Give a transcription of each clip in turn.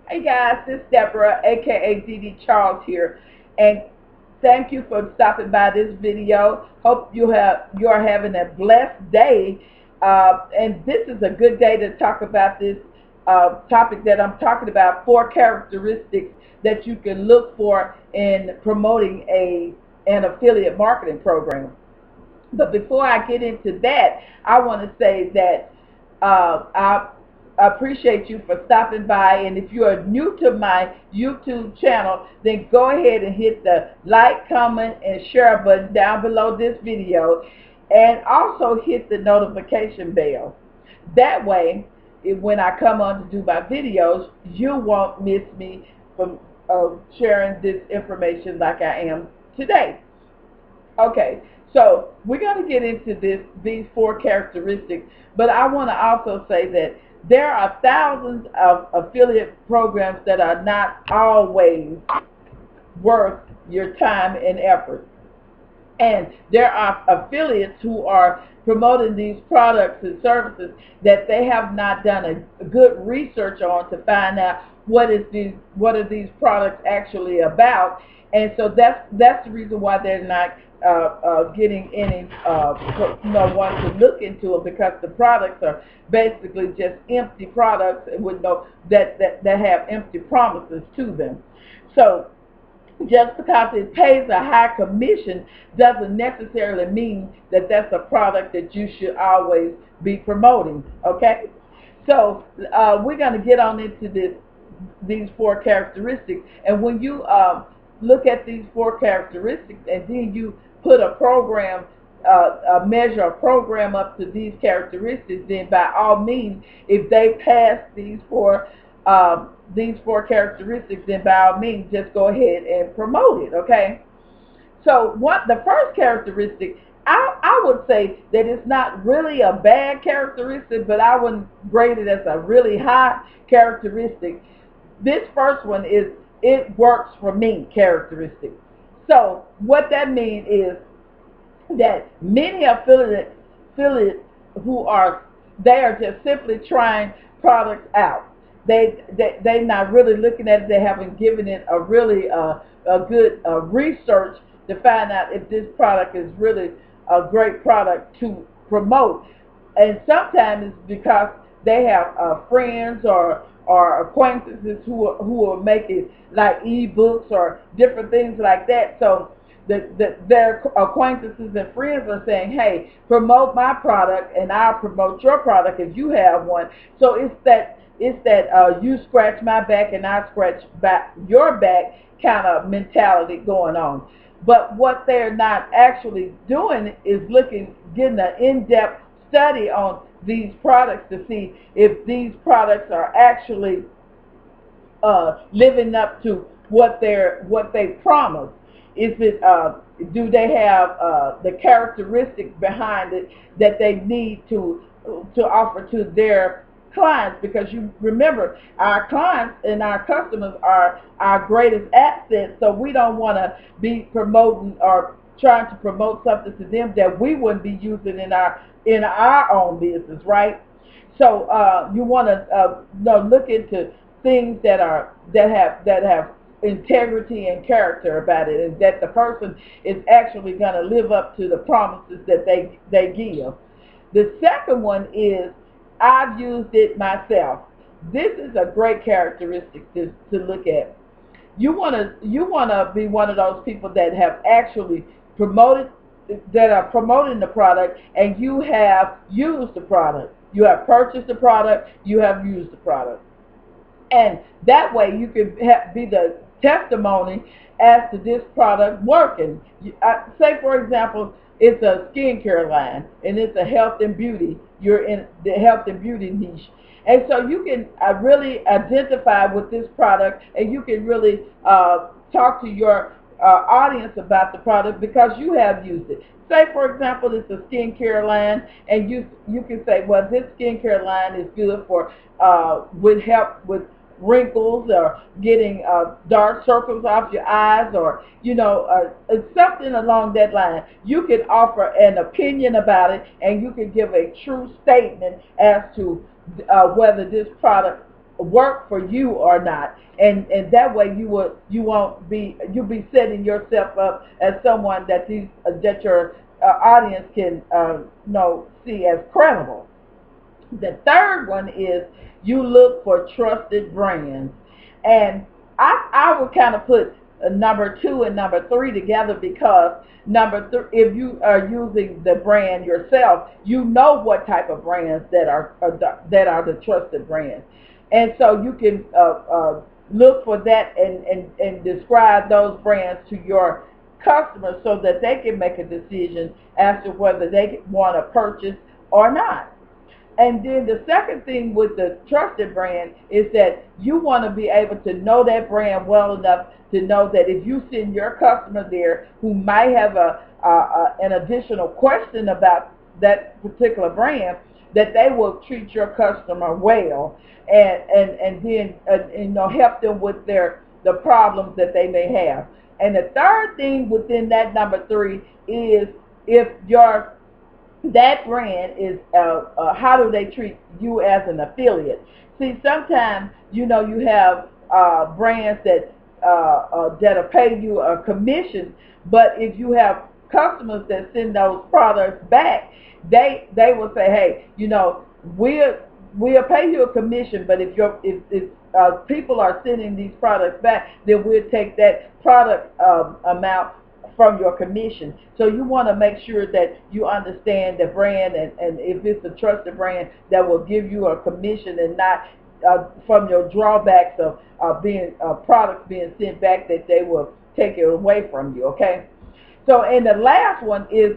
Hey guys, this is Deborah, aka DD Charles here, and thank you for stopping by this video. Hope you are having a blessed day, and this is a good day to talk about this topic that I'm talking about: 4 characteristics that you can look for in promoting an affiliate marketing program. But before I get into that, I want to say that I appreciate you for stopping by. And if you are new to my YouTube channel, then go ahead and hit the like, comment, and share button down below this video. And also hit the notification bell. That way, when I come on to do my videos, you won't miss me from sharing this information like I am today. Okay, so we're going to get into these 4 characteristics, but I want to also say that there are thousands of affiliate programs that are not always worth your time and effort. And there are affiliates who are promoting these products and services that they have not done a good research on to find out what are these products actually about. And so that's the reason why they're not getting any no one to look into them, because the products are basically just empty products with no that have empty promises to them. So just because it pays a high commission doesn't necessarily mean that that's a product that you should always be promoting. Okay, so we're going to get on into these 4 characteristics, and when you look at these 4 characteristics and then you put a program, measure a program up to these characteristics, then by all means, if they pass these four characteristics, then by all means, just go ahead and promote it. Okay. So the first characteristic, I would say that it's not really a bad characteristic, but I wouldn't grade it as a really high characteristic. This first one is "it works for me" characteristic. So what that means is that many affiliates who are they are just simply trying products out. They're not really looking at it. They haven't given it a really a good research to find out if this product is really a great product to promote. And sometimes it's because they have friends or acquaintances who are making like ebooks or different things like that. So their acquaintances and friends are saying, hey, promote my product and I'll promote your product if you have one. So it's that you scratch my back and I scratch back your back kind of mentality going on. But what they're not actually doing is getting an in-depth study on these products to see if these products are actually living up to what they promise. Is it do they have the characteristics behind it that they need to offer to their clients? Because you remember, our clients and our customers are our greatest assets, so we don't want to be promoting or trying to promote something to them that we wouldn't be using in our own business, right? So you want to look into things that have integrity and character about it, and that the person is actually going to live up to the promises that they give. The second one is I've used it myself. This is a great characteristic to look at. You wanna be one of those people that have actually promoted that are promoting the product, and you have used the product. You have purchased the product. You have used the product. And that way you can be the testimony as to this product working. Say, for example, it's a skincare line and it's a health and beauty. You're in the health and beauty niche. And so you can really identify with this product, and you can really talk to your audience about the product because you have used it. Say, for example, it's a skincare line, and you can say, well, this skincare line is good for would help with wrinkles or getting dark circles off your eyes, or something along that line. You can offer an opinion about it, and you can give a true statement as to whether this product work for you or not, and that way you'll be setting yourself up as someone that your audience can see as credible. The third one is you look for trusted brands. And I would kind of put number two and number three together because if you are using the brand yourself, you know what type of brands that are the trusted brands. And so you can look for that and describe those brands to your customers so that they can make a decision as to whether they want to purchase or not. And then the second thing with the trusted brand is that you want to be able to know that brand well enough to know that if you send your customer there who might have an additional question about that particular brand, that they will treat your customer well and then help them with the problems that they may have. And the third thing within that number three is if your that brand is how do they treat you as an affiliate. See, sometimes you have brands that'll pay you a commission, but if you have customers that send those products back, they will say, hey, we'll pay you a commission, but if people are sending these products back, then we'll take that product amount from your commission. So you want to make sure that you understand the brand, and if it's a trusted brand that will give you a commission and not from your drawbacks of being products being sent back, that they will take it away from you. Okay. So, and the last one is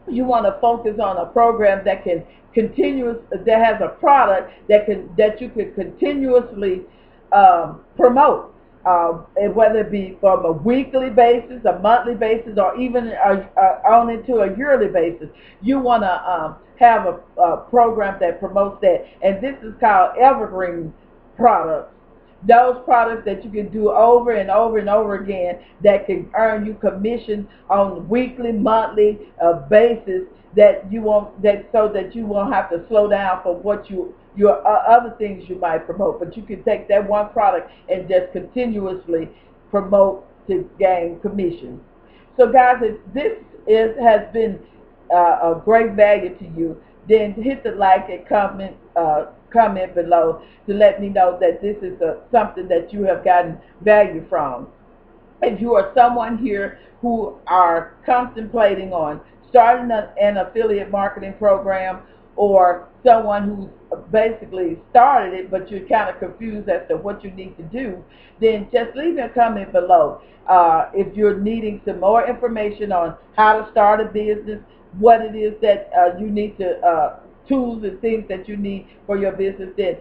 you want to focus on a program that that has a product that you can continuously promote, and whether it be from a weekly basis, a monthly basis, or even on into a yearly basis. You want to have a program that promotes that, and this is called evergreen products. Those products that you can do over and over and over again that can earn you commission on a weekly, monthly basis, so that you won't have to slow down for your other things you might promote. But you can take that one product and just continuously promote to gain commission. So guys, if has been a great value to you, then hit the like and comment below to let me know that this is something that you have gotten value from. If you are someone here who are contemplating on starting an affiliate marketing program, or someone who's basically started it but you're kind of confused as to what you need to do, then just leave me a comment below. If you're needing some more information on how to start a business, what it is that you need to tools and things that you need for your business, then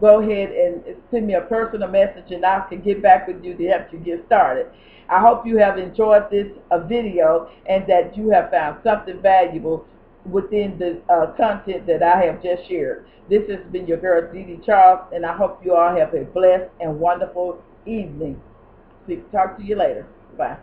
go ahead and send me a personal message and I can get back with you to help you get started. I hope you have enjoyed this video and that you have found something valuable within the content that I have just shared. This has been your girl, Dee Charles, and I hope you all have a blessed and wonderful evening. Talk to you later. Bye.